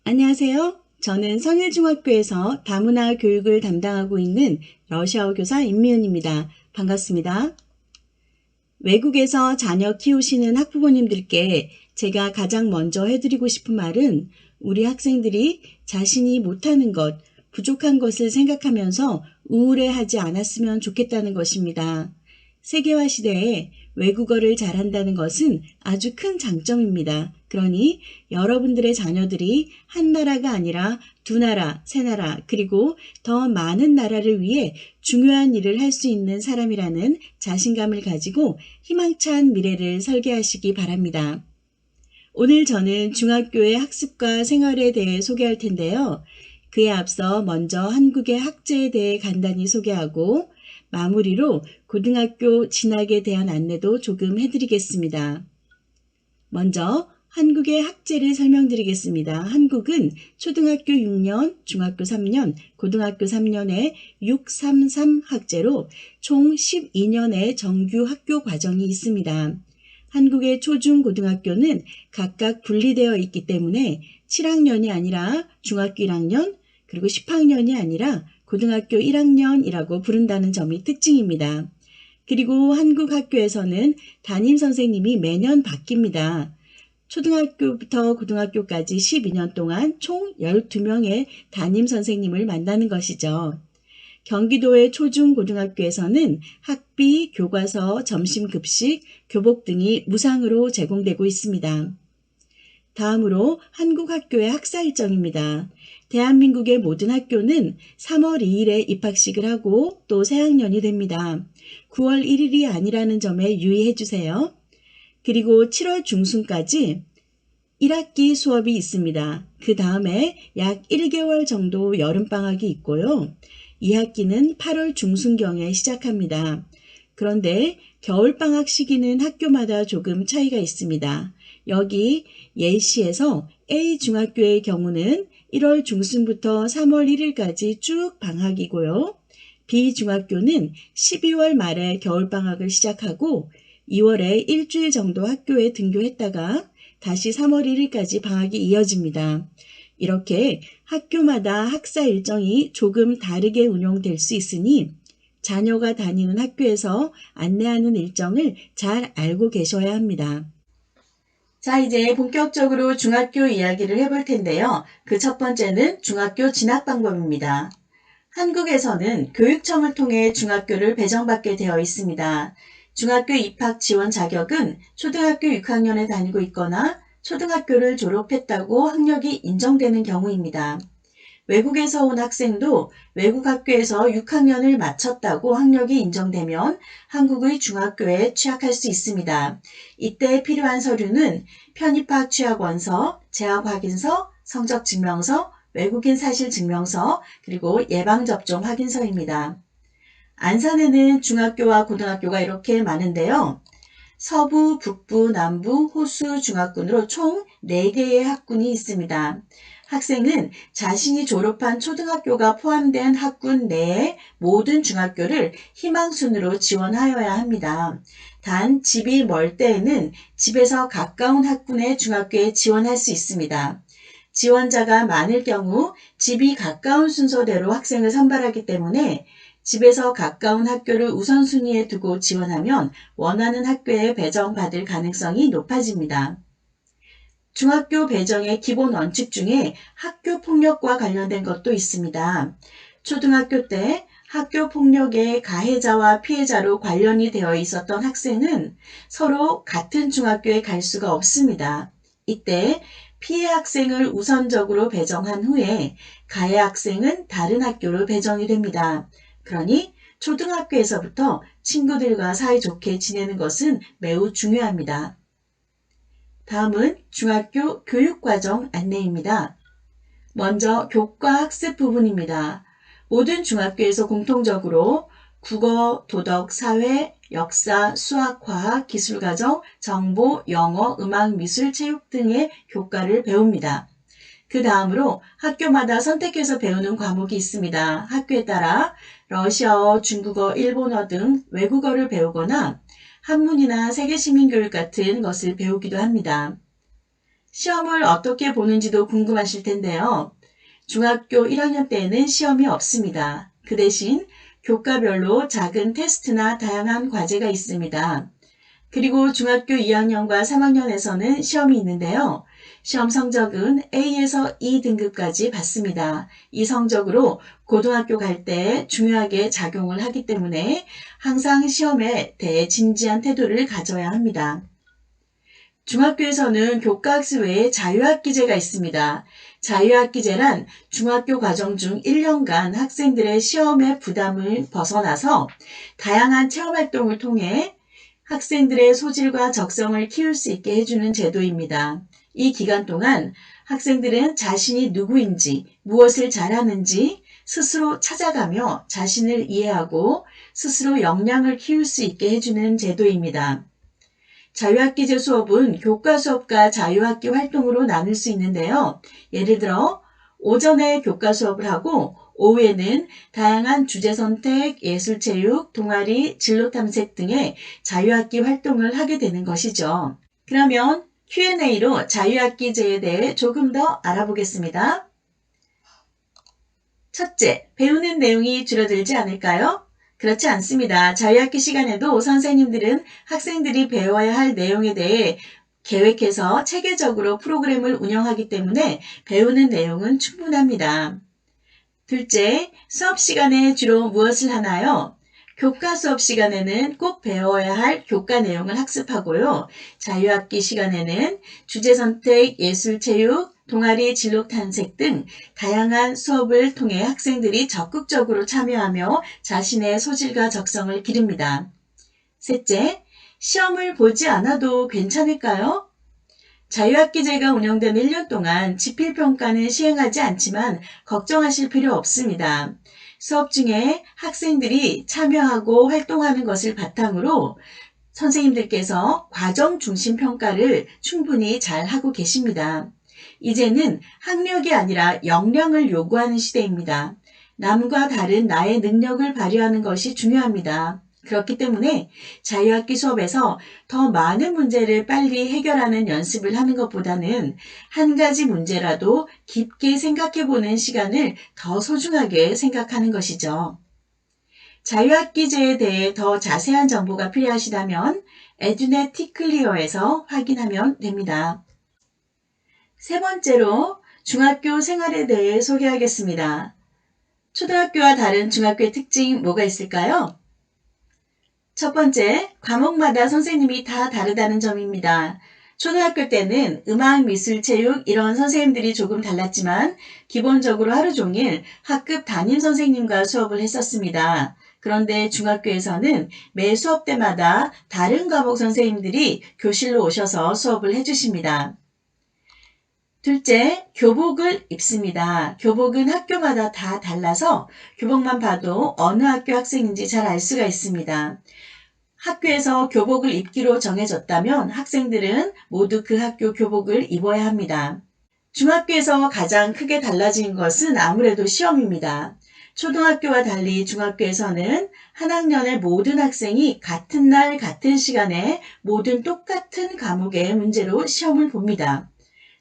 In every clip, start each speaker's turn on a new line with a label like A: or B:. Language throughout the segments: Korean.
A: 안녕하세요. 저는 성일중학교에서 다문화 교육을 담당하고 있는 러시아어 교사 임미은입니다. 반갑습니다. 외국에서 자녀 키우시는 학부모님들께 제가 가장 먼저 해드리고 싶은 말은 우리 학생들이 자신이 못하는 것, 부족한 것을 생각하면서 우울해하지 않았으면 좋겠다는 것입니다. 세계화 시대에 외국어를 잘한다는 것은 아주 큰 장점입니다. 그러니 여러분들의 자녀들이 한 나라가 아니라 두 나라, 세 나라, 그리고 더 많은 나라를 위해 중요한 일을 할 수 있는 사람이라는 자신감을 가지고 희망찬 미래를 설계하시기 바랍니다. 오늘 저는 중학교의 학습과 생활에 대해 소개할 텐데요. 그에 앞서 먼저 한국의 학제에 대해 간단히 소개하고 마무리로 고등학교 진학에 대한 안내도 조금 해드리겠습니다. 먼저 한국의 학제를 설명드리겠습니다. 한국은 초등학교 6년, 중학교 3년, 고등학교 3년의 633 학제로 총 12년의 정규 학교 과정이 있습니다. 한국의 초중 고등학교는 각각 분리되어 있기 때문에 7학년이 아니라 중학교 1학년, 그리고 10학년이 아니라 고등학교 1학년이라고 부른다는 점이 특징입니다. 그리고 한국 학교에서는 담임 선생님이 매년 바뀝니다. 초등학교부터 고등학교까지 12년 동안 총 12명의 담임 선생님을 만나는 것이죠. 경기도의 초중고등학교에서는 학비, 교과서, 점심급식, 교복 등이 무상으로 제공되고 있습니다. 다음으로 한국 학교의 학사 일정입니다. 대한민국의 모든 학교는 3월 2일에 입학식을 하고 또 새학년이 됩니다. 9월 1일이 아니라는 점에 유의해 주세요. 그리고 7월 중순까지 1학기 수업이 있습니다. 그 다음에 약 1개월 정도 여름방학이 있고요. 2학기는 8월 중순경에 시작합니다. 그런데 겨울방학 시기는 학교마다 조금 차이가 있습니다. 여기 예시에서 A중학교의 경우는 1월 중순부터 3월 1일까지 쭉 방학이고요. B중학교는 12월 말에 겨울방학을 시작하고 2월에 일주일 정도 학교에 등교했다가 다시 3월 1일까지 방학이 이어집니다. 이렇게 학교마다 학사 일정이 조금 다르게 운영될 수 있으니 자녀가 다니는 학교에서 안내하는 일정을 잘 알고 계셔야 합니다. 자, 이제 본격적으로 중학교 이야기를 해볼 텐데요. 그 첫 번째는 중학교 진학 방법입니다. 한국에서는 교육청을 통해 중학교를 배정받게 되어 있습니다. 중학교 입학 지원 자격은 초등학교 6학년에 다니고 있거나 초등학교를 졸업했다고 학력이 인정되는 경우입니다. 외국에서 온 학생도 외국 학교에서 6학년을 마쳤다고 학력이 인정되면 한국의 중학교에 취학할 수 있습니다. 이때 필요한 서류는 편입학 취학 원서, 재학 확인서, 성적 증명서, 외국인 사실 증명서, 그리고 예방접종 확인서입니다. 안산에는 중학교와 고등학교가 이렇게 많은데요. 서부, 북부, 남부, 호수 중학군으로 총 4개의 학군이 있습니다. 학생은 자신이 졸업한 초등학교가 포함된 학군 내의 모든 중학교를 희망순으로 지원하여야 합니다. 단 집이 멀 때에는 집에서 가까운 학군의 중학교에 지원할 수 있습니다. 지원자가 많을 경우 집이 가까운 순서대로 학생을 선발하기 때문에 집에서 가까운 학교를 우선순위에 두고 지원하면 원하는 학교에 배정받을 가능성이 높아집니다. 중학교 배정의 기본 원칙 중에 학교 폭력과 관련된 것도 있습니다. 초등학교 때 학교 폭력의 가해자와 피해자로 관련이 되어 있었던 학생은 서로 같은 중학교에 갈 수가 없습니다. 이때 피해 학생을 우선적으로 배정한 후에 가해 학생은 다른 학교로 배정이 됩니다. 그러니 초등학교에서부터 친구들과 사이좋게 지내는 것은 매우 중요합니다. 다음은 중학교 교육과정 안내입니다. 먼저 교과 학습 부분입니다. 모든 중학교에서 공통적으로 국어, 도덕, 사회, 역사, 수학, 과학, 기술과정, 정보, 영어, 음악, 미술, 체육 등의 교과를 배웁니다. 그 다음으로 학교마다 선택해서 배우는 과목이 있습니다. 학교에 따라 러시아어, 중국어, 일본어 등 외국어를 배우거나 한문이나 세계시민교육 같은 것을 배우기도 합니다. 시험을 어떻게 보는지도 궁금하실 텐데요. 중학교 1학년 때에는 시험이 없습니다. 그 대신 교과별로 작은 테스트나 다양한 과제가 있습니다. 그리고 중학교 2학년과 3학년에서는 시험이 있는데요. 시험 성적은 A에서 E 등급까지 받습니다. 이 성적으로 고등학교 갈 때 중요하게 작용을 하기 때문에 항상 시험에 대해 진지한 태도를 가져야 합니다. 중학교에서는 교과학습 외에 자유학기제가 있습니다. 자유학기제란 중학교 과정 중 1년간 학생들의 시험의 부담을 벗어나서 다양한 체험활동을 통해 학생들의 소질과 적성을 키울 수 있게 해주는 제도입니다. 이 기간 동안 학생들은 자신이 누구인지, 무엇을 잘하는지 스스로 찾아가며 자신을 이해하고 스스로 역량을 키울 수 있게 해주는 제도입니다. 자유학기제 수업은 교과 수업과 자유학기 활동으로 나눌 수 있는데요. 예를 들어 오전에 교과 수업을 하고 오후에는 다양한 주제 선택, 예술체육, 동아리, 진로 탐색 등의 자유학기 활동을 하게 되는 것이죠. 그러면 Q&A로 자유학기제에 대해 조금 더 알아보겠습니다. 첫째, 배우는 내용이 줄어들지 않을까요? 그렇지 않습니다. 자유학기 시간에도 선생님들은 학생들이 배워야 할 내용에 대해 계획해서 체계적으로 프로그램을 운영하기 때문에 배우는 내용은 충분합니다. 둘째, 수업 시간에 주로 무엇을 하나요? 교과 수업 시간에는 꼭 배워야 할 교과 내용을 학습하고요. 자유학기 시간에는 주제 선택, 예술 체육, 동아리 진로 탐색 등 다양한 수업을 통해 학생들이 적극적으로 참여하며 자신의 소질과 적성을 기릅니다. 셋째, 시험을 보지 않아도 괜찮을까요? 자유학기제가 운영된 1년 동안 지필평가는 시행하지 않지만 걱정하실 필요 없습니다. 수업 중에 학생들이 참여하고 활동하는 것을 바탕으로 선생님들께서 과정 중심 평가를 충분히 잘 하고 계십니다. 이제는 학력이 아니라 역량을 요구하는 시대입니다. 남과 다른 나의 능력을 발휘하는 것이 중요합니다. 그렇기 때문에 자유학기 수업에서 더 많은 문제를 빨리 해결하는 연습을 하는 것보다는 한 가지 문제라도 깊게 생각해보는 시간을 더 소중하게 생각하는 것이죠. 자유학기제에 대해 더 자세한 정보가 필요하시다면 에듀넷 티클리어에서 확인하면 됩니다. 세 번째로 중학교 생활에 대해 소개하겠습니다. 초등학교와 다른 중학교의 특징이 뭐가 있을까요? 첫 번째, 과목마다 선생님이 다 다르다는 점입니다. 초등학교 때는 음악, 미술, 체육 이런 선생님들이 조금 달랐지만 기본적으로 하루 종일 학급 담임 선생님과 수업을 했었습니다. 그런데 중학교에서는 매 수업 때마다 다른 과목 선생님들이 교실로 오셔서 수업을 해주십니다. 둘째, 교복을 입습니다. 교복은 학교마다 다 달라서 교복만 봐도 어느 학교 학생인지 잘 알 수가 있습니다. 학교에서 교복을 입기로 정해졌다면 학생들은 모두 그 학교 교복을 입어야 합니다. 중학교에서 가장 크게 달라진 것은 아무래도 시험입니다. 초등학교와 달리 중학교에서는 한 학년의 모든 학생이 같은 날 같은 시간에 모든 똑같은 과목의 문제로 시험을 봅니다.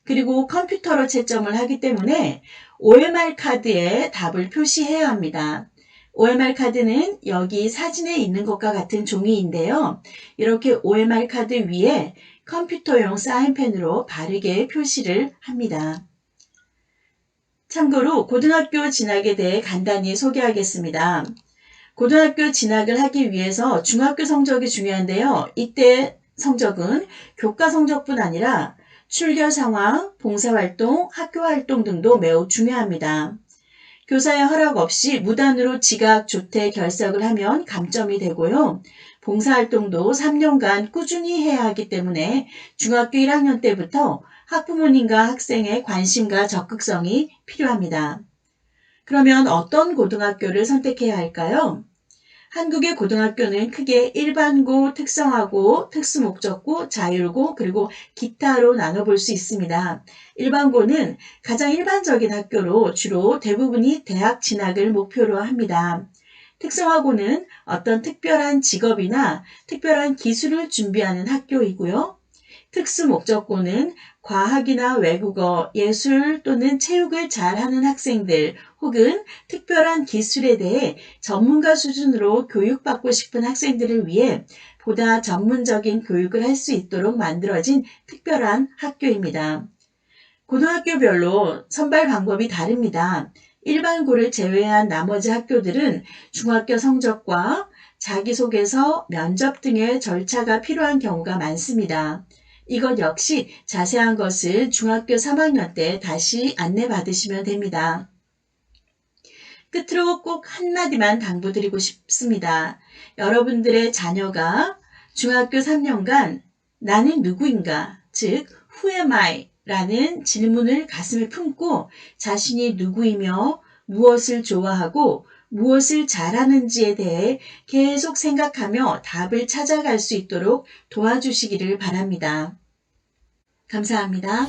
A: 그리고 컴퓨터로 채점을 하기 때문에 OMR 카드에 답을 표시해야 합니다. OMR 카드는 여기 사진에 있는 것과 같은 종이인데요. 이렇게 OMR 카드 위에 컴퓨터용 사인펜으로 바르게 표시를 합니다. 참고로 고등학교 진학에 대해 간단히 소개하겠습니다. 고등학교 진학을 하기 위해서 중학교 성적이 중요한데요. 이때 성적은 교과 성적뿐 아니라 출결 상황, 봉사활동, 학교활동 등도 매우 중요합니다. 교사의 허락 없이 무단으로 지각, 조퇴, 결석을 하면 감점이 되고요. 봉사활동도 3년간 꾸준히 해야 하기 때문에 중학교 1학년 때부터 학부모님과 학생의 관심과 적극성이 필요합니다. 그러면 어떤 고등학교를 선택해야 할까요? 한국의 고등학교는 크게 일반고, 특성화고, 특수목적고, 자율고, 그리고 기타로 나눠볼 수 있습니다. 일반고는 가장 일반적인 학교로 주로 대부분이 대학 진학을 목표로 합니다. 특성화고는 어떤 특별한 직업이나 특별한 기술을 준비하는 학교이고요. 특수 목적고는 과학이나 외국어, 예술 또는 체육을 잘하는 학생들 혹은 특별한 기술에 대해 전문가 수준으로 교육받고 싶은 학생들을 위해 보다 전문적인 교육을 할 수 있도록 만들어진 특별한 학교입니다. 고등학교별로 선발 방법이 다릅니다. 일반고를 제외한 나머지 학교들은 중학교 성적과 자기소개서, 면접 등의 절차가 필요한 경우가 많습니다. 이것 역시 자세한 것은 중학교 3학년 때 다시 안내받으시면 됩니다. 끝으로 꼭 한마디만 당부드리고 싶습니다. 여러분들의 자녀가 중학교 3년간 나는 누구인가, 즉 Who am I? 라는 질문을 가슴에 품고 자신이 누구이며 무엇을 좋아하고 무엇을 잘하는지에 대해 계속 생각하며 답을 찾아갈 수 있도록 도와주시기를 바랍니다. 감사합니다.